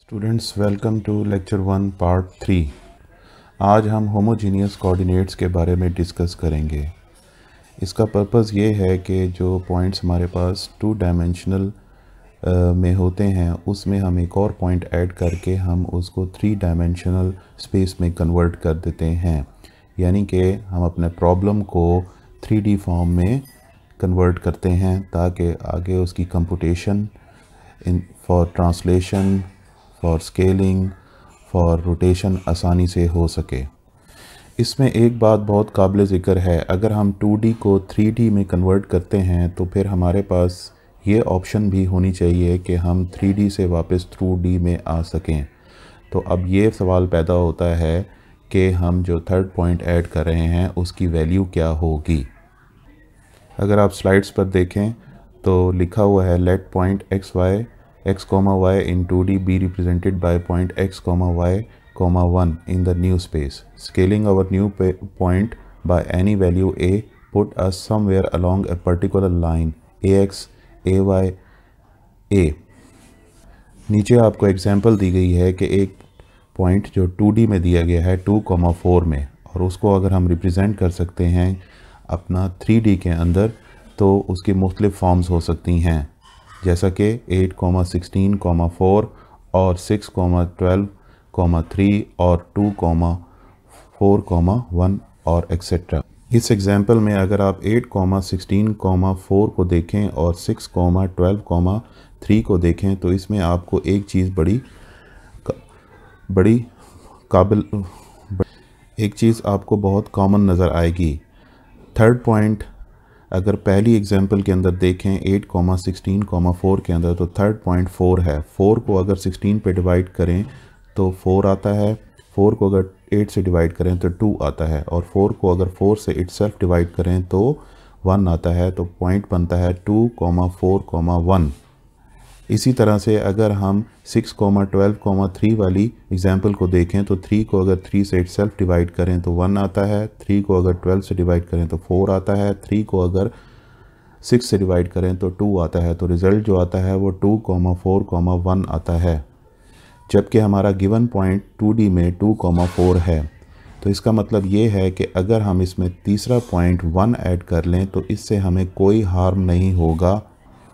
Students welcome to lecture 1 part 3। आज हम homogeneous coordinates के बारे में डिस्कस करेंगे। इसका पर्पस ये है कि जो पॉइंट्स हमारे पास 2 डायमेंशनल में होते हैं उसमें हम एक और पॉइंट ऐड करके हम उसको 3 डायमेंशनल स्पेस में कन्वर्ट कर देते हैं, यानी कि हम अपने प्रॉब्लम को 3D फॉर्म में कन्वर्ट करते हैं ताकि आगे उसकी computation for translation, for scaling, for rotation आसानी से हो सके। इसमें एक बात बहुत काबिल ज़िक्र है, अगर हम 2D को 3D में कन्वर्ट करते हैं तो फिर हमारे पास ये ऑप्शन भी होनी चाहिए कि हम 3D से वापस 2D में आ सकें। तो अब ये सवाल पैदा होता है कि हम जो थर्ड पॉइंट ऐड कर रहे हैं उसकी वैल्यू क्या होगी। अगर आप स्लाइड्स पर देखें तो लिखा हुआ है let point x comma y in 2D be represented by point x comma y comma 1 in the new space. Scaling our new point by any value a put us somewhere along a particular line ax ay a। नीचे आपको example दी गई है कि एक point जो 2D में दिया गया है 2,4 में, और उसको अगर हम रिप्रेजेंट कर सकते हैं अपना 3D के अंदर तो उसकी मुख्तलिफ फॉर्म्स हो सकती हैं, जैसा कि 8,16,4 और 6,12,3 और 2,4,1 और एक्सेट्रा। इस एग्जांपल में अगर आप 8,16,4 को देखें और 6,12,3 को देखें तो इसमें आपको एक चीज़ आपको बहुत कॉमन नज़र आएगी। थर्ड पॉइंट अगर पहली एग्जांपल के अंदर देखें 8,16,4 के अंदर तो थर्ड पॉइंट 4 है। 4 को अगर 16 पे डिवाइड करें तो 4 आता है, 4 को अगर 8 से डिवाइड करें तो 2 आता है, और 4 को अगर 4 से इटसेल्फ डिवाइड करें तो 1 आता है। तो पॉइंट बनता है 2,4,1। इसी तरह से अगर हम 6,12,3 वाली एग्जांपल को देखें तो 3 को अगर 3 से इटसेल्फ डिवाइड करें तो 1 आता है, 3 को अगर 12 से डिवाइड करें तो 4 आता है, 3 को अगर 6 से डिवाइड करें तो 2 आता है। तो रिज़ल्ट जो आता है वो 2,4,1 आता है, जबकि हमारा गिवन पॉइंट 2D में 2,4 है। तो इसका मतलब ये है कि अगर हम इसमें तीसरा पॉइंट 1 ऐड कर लें तो इससे हमें कोई हार्म नहीं होगा,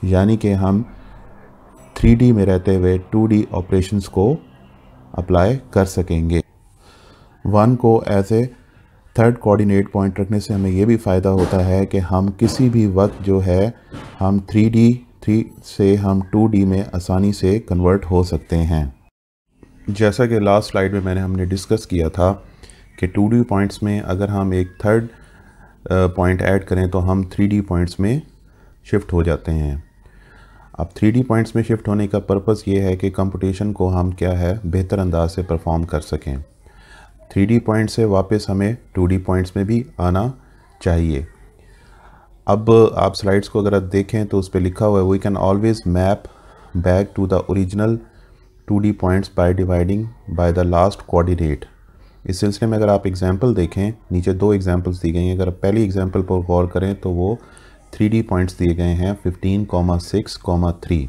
यानी कि हम 3D में रहते हुए 2D ऑपरेशंस को अप्लाई कर सकेंगे। 1 को as a third coordinate point रखने से हमें ये भी फ़ायदा होता है कि हम किसी भी वक्त जो है हम 3 से हम 2D में आसानी से कन्वर्ट हो सकते हैं। जैसा कि लास्ट स्लाइड में हमने डिस्कस किया था कि 2D पॉइंट्स में अगर हम एक थर्ड पॉइंट ऐड करें तो हम 3D पॉइंट्स में शिफ्ट हो जाते हैं। अब 3D पॉइंट्स में शिफ्ट होने का पर्पस ये है कि कंप्यूटेशन को हम बेहतर अंदाज से परफॉर्म कर सकें। 3D पॉइंट से वापस हमें 2D पॉइंट्स में भी आना चाहिए। अब आप स्लाइड्स को अगर आप देखें तो उस पर लिखा हुआ है we can always map back to the original 2D points by dividing by the last coordinate. इस सिलसिले में अगर आप एग्जांपल देखें, नीचे 2 एग्जांपल्स दी गई हैं। अगर पहली एग्जांपल पर गौर करें तो वो 3D पॉइंट्स दिए गए हैं 15,6,3।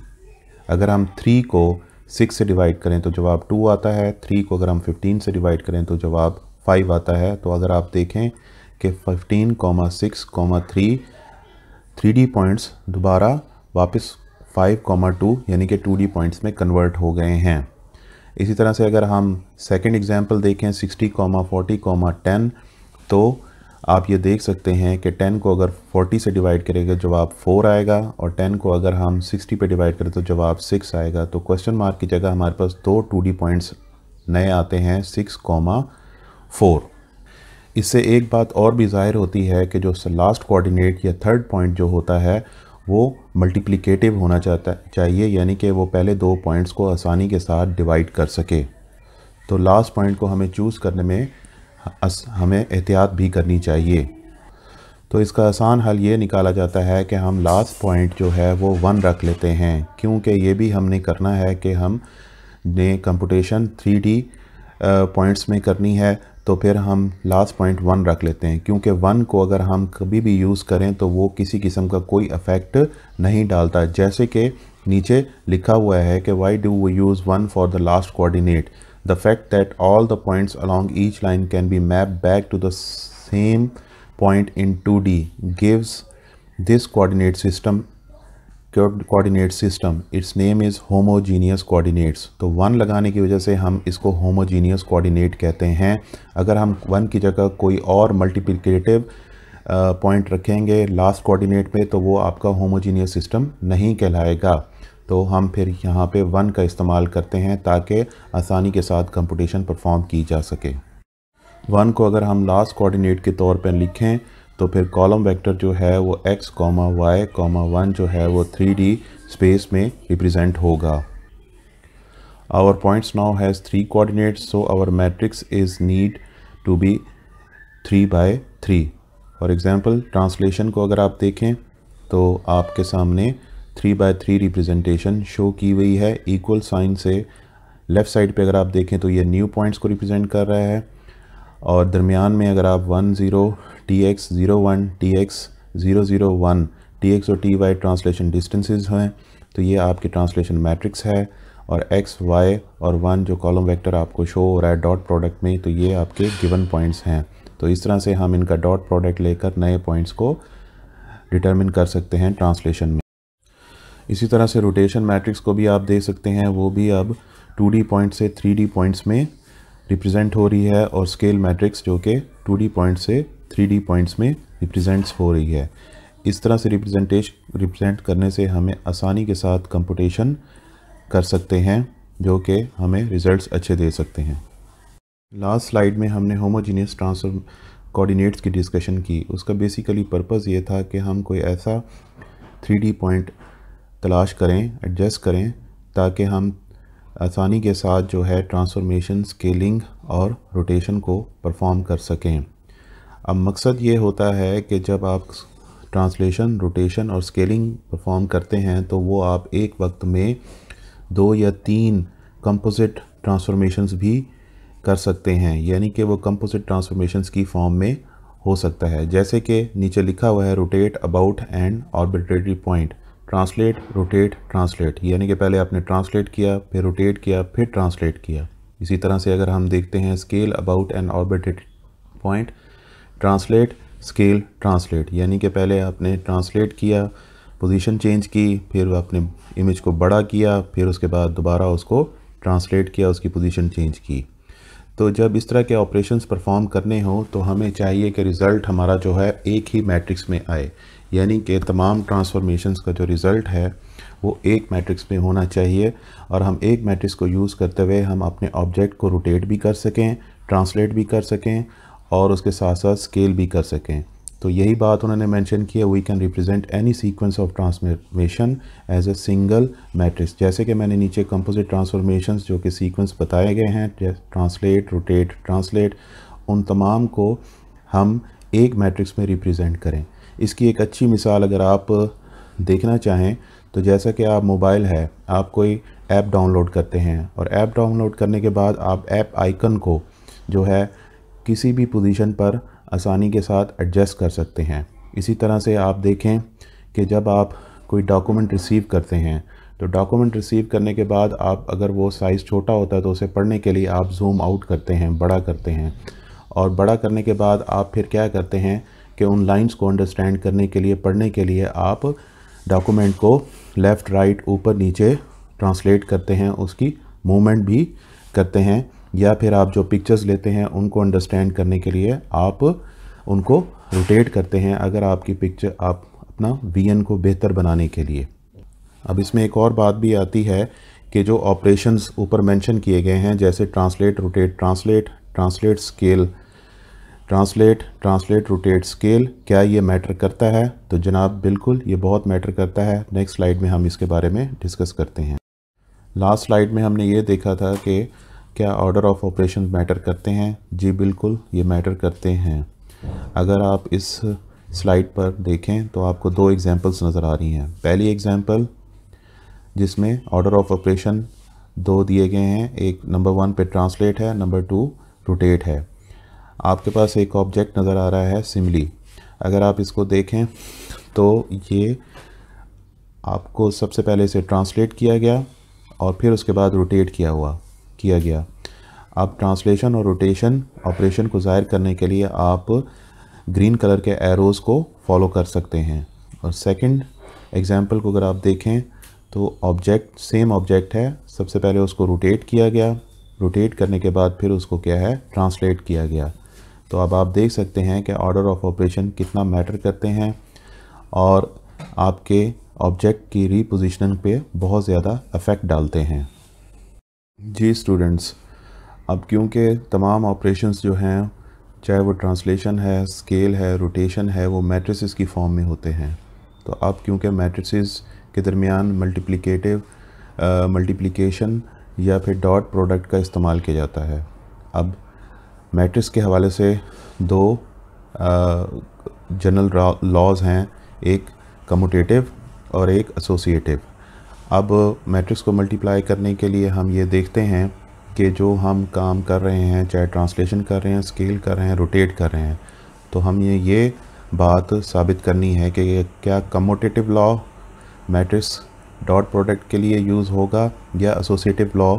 अगर हम 3 को 6 से डिवाइड करें तो जवाब 2 आता है, 3 को अगर हम 15 से डिवाइड करें तो जवाब 5 आता है। तो अगर आप देखें कि 15,6,3 3D पॉइंट्स दोबारा वापस 5,2 यानी कि 2D पॉइंट्स में कन्वर्ट हो गए हैं। इसी तरह से अगर हम सेकंड एग्जांपल देखें 60,40,10 तो आप ये देख सकते हैं कि 10 को अगर 40 से डिवाइड करेंगे जवाब 4 आएगा, और 10 को अगर हम 60 पे डिवाइड करें तो जवाब 6 आएगा। तो क्वेश्चन मार्क की जगह हमारे पास 2 2D पॉइंट्स नए आते हैं 6,4। इससे एक बात और भी ज़ाहिर होती है कि जो लास्ट कोऑर्डिनेट या थर्ड पॉइंट जो होता है वो मल्टीप्लिकेटिव होना चाहिए, यानी कि वो पहले 2 पॉइंट्स को आसानी के साथ डिवाइड कर सके। तो लास्ट पॉइंट को हमें चूज़ करने में हमें एहतियात भी करनी चाहिए। तो इसका आसान हल ये निकाला जाता है कि हम लास्ट पॉइंट जो है वो 1 रख लेते हैं, क्योंकि ये भी हमने करना है कि हमने कंप्यूटेशन 3D पॉइंट्स में करनी है। तो फिर हम लास्ट पॉइंट 1 रख लेते हैं, क्योंकि 1 को अगर हम कभी भी यूज़ करें तो वो किसी किस्म का कोई इफ़ेक्ट नहीं डालता। जैसे कि नीचे लिखा हुआ है कि why do we use 1 for the last coordinate, the fact that all the points along each line can be map back to the same point in 2D gives this coordinate system its name is homogeneous coordinates. तो 1 लगाने की वजह से हम इसको homogeneous coordinate कहते हैं। अगर हम 1 की जगह कोई और मल्टीप्लिकेटिव पॉइंट रखेंगे लास्ट कोऑर्डिनेट पे तो वो आपका होमोजीनियस सिस्टम नहीं कहलाएगा। तो हम फिर यहाँ पे 1 का इस्तेमाल करते हैं ताकि आसानी के साथ कंप्यूटेशन परफॉर्म की जा सके। 1 को अगर हम लास्ट कोऑर्डिनेट के तौर पर लिखें तो फिर कॉलम वेक्टर जो है वो x, y, 1 जो है वो 3D स्पेस में रिप्रेजेंट होगा। Our points now has 3 coordinates, so our matrix is need to be 3×3। For example translation को अगर आप देखें तो आपके सामने 3×3 रिप्रेजेंटेशन शो की हुई है। इक्वल साइन से लेफ़्ट साइड पे अगर आप देखें तो ये न्यू पॉइंट्स को रिप्रेजेंट कर रहा है और दरमियान में अगर आप 1 0 tx 0 1 tx 0 0 1 tx और ty ट्रांसलेशन डिस्टेंसेस हैं तो ये आपकी ट्रांसलेशन मैट्रिक्स है। और x, y और 1 जो कॉलम वेक्टर आपको शो हो रहा है डॉट प्रोडक्ट में तो ये आपके गिवन पॉइंट्स हैं। तो इस तरह से हम इनका डॉट प्रोडक्ट लेकर नए पॉइंट्स को डिटरमिन कर सकते हैं ट्रांसलेशन में। इसी तरह से रोटेशन मैट्रिक्स को भी आप देख सकते हैं, वो भी अब 2D पॉइंट से 3D पॉइंट्स में रिप्रेजेंट हो रही है और स्केल मैट्रिक्स जो कि 2D पॉइंट से 3D पॉइंट्स में रिप्रेजेंट्स हो रही है। इस तरह से रिप्रेजेंट करने से हमें आसानी के साथ कंप्यूटेशन कर सकते हैं जो कि हमें रिज़ल्ट्स अच्छे दे सकते हैं। लास्ट स्लाइड में हमने होमोजीनियस ट्रांसफर कोऑर्डिनेट्स की डिस्कशन की। उसका बेसिकली पर्पज़ ये था कि हम कोई ऐसा 3D पॉइंट तलाश करें, एडजस्ट करें ताकि हम आसानी के साथ जो है ट्रांसफॉर्मेशन, स्केलिंग और रोटेशन को परफॉर्म कर सकें। अब मकसद ये होता है कि जब आप ट्रांसलेशन, रोटेशन और स्केलिंग परफॉर्म करते हैं तो वो आप एक वक्त में 2 या 3 कंपोजिट ट्रांसफॉर्मेशंस भी कर सकते हैं, यानी कि वो कंपोजिट ट्रांसफॉर्मेशंस की फॉर्म में हो सकता है। जैसे कि नीचे लिखा हुआ है rotate about and arbitrary point, translate, rotate, translate, यानी कि पहले आपने ट्रांसलेट किया, फिर रोटेट किया, फिर ट्रांसलेट किया। इसी तरह से अगर हम देखते हैं scale about and arbitrary point, translate, scale, translate, यानी कि पहले आपने ट्रांसलेट किया, पोजीशन चेंज की, फिर आपने इमेज को बड़ा किया, फिर उसके बाद दोबारा उसको ट्रांसलेट किया, उसकी पोजीशन चेंज की। तो जब इस तरह के ऑपरेशंस परफॉर्म करने हो तो हमें चाहिए कि रिज़ल्ट हमारा जो है एक ही मैट्रिक्स में आए, यानी कि तमाम ट्रांसफॉर्मेशंस का जो रिज़ल्ट है वो एक मैट्रिक्स में होना चाहिए और हम एक मैट्रिक्स को यूज़ करते हुए हम अपने ऑब्जेक्ट को रोटेट भी कर सकें, ट्रांसलेट भी कर सकें और उसके साथ साथ स्केल भी कर सकें। तो यही बात उन्होंने मेंशन की है, we can represent any sequence of transformation as a single matrix. जैसे कि मैंने नीचे कंपोजिट ट्रांसफॉर्मेशंस जो कि सीक्वेंस बताए गए हैं, ट्रांसलेट, रोटेट, ट्रांसलेट, उन तमाम को हम एक मैट्रिक्स में रिप्रेजेंट करें। इसकी एक अच्छी मिसाल अगर आप देखना चाहें तो जैसा कि आप मोबाइल है, आप कोई ऐप डाउनलोड करते हैं और ऐप डाउनलोड करने के बाद आप ऐप आइकन को जो है किसी भी पोजीशन पर आसानी के साथ एडजस्ट कर सकते हैं। इसी तरह से आप देखें कि जब आप कोई डॉक्यूमेंट रिसीव करते हैं तो डॉक्यूमेंट रिसीव करने के बाद आप अगर वो साइज़ छोटा होता है तो उसे पढ़ने के लिए आप जूम आउट करते हैं, बड़ा करते हैं और बड़ा करने के बाद आप फिर क्या करते हैं कि उन लाइंस को अंडरस्टैंड करने के लिए, पढ़ने के लिए आप डॉक्यूमेंट को लेफ़्ट, राइट, ऊपर, नीचे ट्रांसलेट करते हैं, उसकी मूवमेंट भी करते हैं, या फिर आप जो पिक्चर्स लेते हैं उनको अंडरस्टैंड करने के लिए आप उनको रोटेट करते हैं अगर आपकी पिक्चर आप अपना विजन को बेहतर बनाने के लिए। अब इसमें एक और बात भी आती है कि जो ऑपरेशंस ऊपर मेंशन किए गए हैं जैसे translate, rotate, translate, translate, scale, translate, translate, rotate, scale, क्या ये मैटर करता है? तो जनाब बिल्कुल ये बहुत मैटर करता है। नेक्स्ट स्लाइड में हम इसके बारे में डिस्कस करते हैं। लास्ट स्लाइड में हमने ये देखा था कि क्या ऑर्डर ऑफ ऑपरेशन मैटर करते हैं। जी बिल्कुल ये मैटर करते हैं। अगर आप इस स्लाइड पर देखें तो आपको 2 एग्जांपल्स नज़र आ रही हैं। पहली एग्जांपल जिसमें ऑर्डर ऑफ ऑपरेशन 2 दिए गए हैं, एक नंबर 1 पे ट्रांसलेट है, नंबर 2 रोटेट है। आपके पास एक ऑब्जेक्ट नज़र आ रहा है सिमली। अगर आप इसको देखें तो ये आपको सबसे पहले इसे ट्रांसलेट किया गया और फिर उसके बाद रोटेट किया गया। अब ट्रांसलेशन और रोटेशन ऑपरेशन को ज़ाहिर करने के लिए आप ग्रीन कलर के एरोज़ को फॉलो कर सकते हैं। और सेकंड एग्जांपल को अगर आप देखें तो सेम ऑब्जेक्ट है, सबसे पहले उसको रोटेट किया गया, रोटेट करने के बाद फिर उसको क्या है, ट्रांसलेट किया गया। तो अब आप देख सकते हैं कि ऑर्डर ऑफ ऑपरेशन कितना मैटर करते हैं और आपके ऑब्जेक्ट की रीपोजीशनिंग पे बहुत ज़्यादा इफ़ेक्ट डालते हैं। जी स्टूडेंट्स, अब क्योंकि तमाम ऑपरेशंस जो हैं, चाहे वो ट्रांसलेशन है, स्केल है, रोटेशन है, वो मैट्रिसेस की फॉर्म में होते हैं। तो अब क्योंकि मैट्रिसेस के दरमियान मल्टीप्लिकेशन या फिर डॉट प्रोडक्ट का इस्तेमाल किया जाता है। अब मैट्रिक्स के हवाले से दो जनरल लॉज हैं, एक कम्यूटेटिव और एक एसोसिएटिव। अब मैट्रिक्स को मल्टीप्लाई करने के लिए हम ये देखते हैं कि जो हम काम कर रहे हैं, चाहे ट्रांसलेशन कर रहे हैं, स्केल कर रहे हैं, रोटेट कर रहे हैं, तो हम ये बात साबित करनी है कि क्या commutative law matrix dot product के लिए यूज़ होगा या एसोसिएटिव लॉ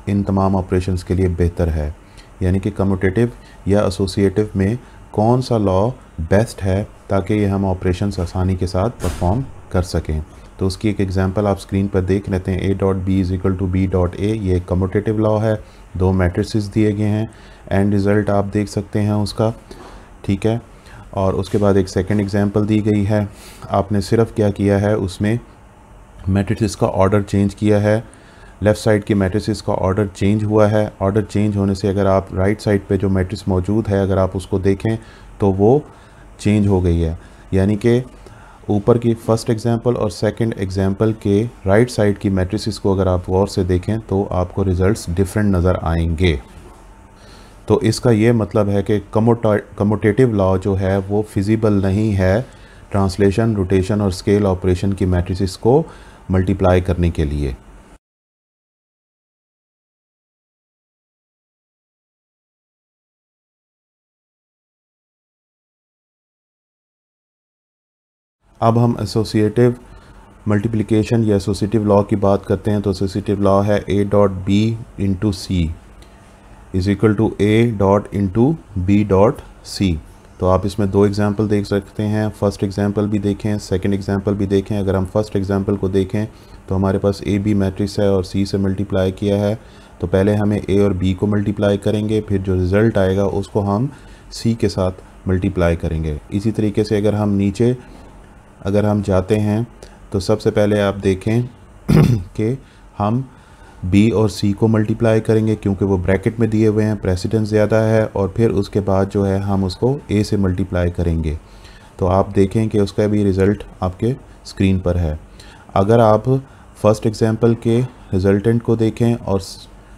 इन तमाम ऑपरेशंस के लिए बेहतर है। यानी कि कम्यूटेटिव या एसोसिएटिव में कौन सा लॉ बेस्ट है ताकि ये हम ऑपरेशंस आसानी के साथ परफॉर्म कर सकें। तो उसकी एक एग्जांपल आप स्क्रीन पर देख लेते हैं। a.b=b.a, ये कम्यूटेटिव लॉ है, दो मैट्रिसेस दिए गए हैं, एंड रिज़ल्ट आप देख सकते हैं उसका, ठीक है। और उसके बाद एक सेकंड एग्जांपल दी गई है, आपने सिर्फ क्या किया है, उसमें मैट्रिसेस का ऑर्डर चेंज किया है, लेफ़्ट साइड की मैट्रिसेस का ऑर्डर चेंज हुआ है। ऑर्डर चेंज होने से अगर आप राइट साइड पे जो मैट्रिक्स मौजूद है, अगर आप उसको देखें तो वो चेंज हो गई है। यानी कि ऊपर की फर्स्ट एग्जांपल और सेकंड एग्जांपल के राइट साइड की मैट्रिसेस को अगर आप गौर से देखें तो आपको रिज़ल्ट्स डिफरेंट नज़र आएंगे। तो इसका ये मतलब है कि कम्यूटेटिव लॉ जो है वो फिजिबल नहीं है ट्रांसलेशन, रोटेशन और स्केल ऑपरेशन की मैट्रिसेस को मल्टीप्लाई करने के लिए। अब हम एसोसिएटिव मल्टीप्लिकेशन या एसोसिएटिव लॉ की बात करते हैं। तो एसोसिएटिव लॉ है a.b/c=a.b.c। तो आप इसमें दो एग्जांपल देख सकते हैं, फर्स्ट एग्जांपल भी देखें, सेकंड एग्जांपल भी देखें। अगर हम फर्स्ट एग्जांपल को देखें तो हमारे पास ए बी मैट्रिक्स है और सी से मल्टीप्लाई किया है। तो पहले हमें ए और बी को मल्टीप्लाई करेंगे, फिर जो रिज़ल्ट आएगा उसको हम सी के साथ मल्टीप्लाई करेंगे। इसी तरीके से अगर हम जाते हैं तो सबसे पहले आप देखें कि हम बी और सी को मल्टीप्लाई करेंगे क्योंकि वो ब्रैकेट में दिए हुए हैं, प्रेसिडेंस ज़्यादा है, और फिर उसके बाद जो है हम उसको ए से मल्टीप्लाई करेंगे। तो आप देखें कि उसका भी रिज़ल्ट आपके स्क्रीन पर है। अगर आप फर्स्ट एग्जांपल के रिज़ल्टेंट को देखें और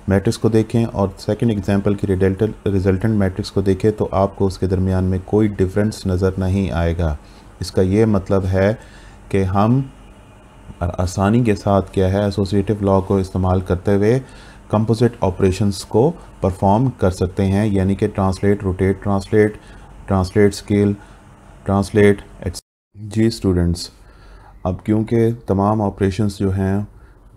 मैट्रिक्स को देखें और सेकंड एग्जांपल की रिज़ल्टेंट मैट्रिक्स को देखें तो आपको उसके दरमियान में कोई डिफरेंस नज़र नहीं आएगा। इसका ये मतलब है कि हम आसानी के साथ क्या है, एसोसिएटिव लॉ को इस्तेमाल करते हुए कंपोजिट ऑपरेशंस को परफॉर्म कर सकते हैं, यानी कि translate, rotate, translate, scale, translate. जी स्टूडेंट्स, अब क्योंकि तमाम ऑपरेशंस जो हैं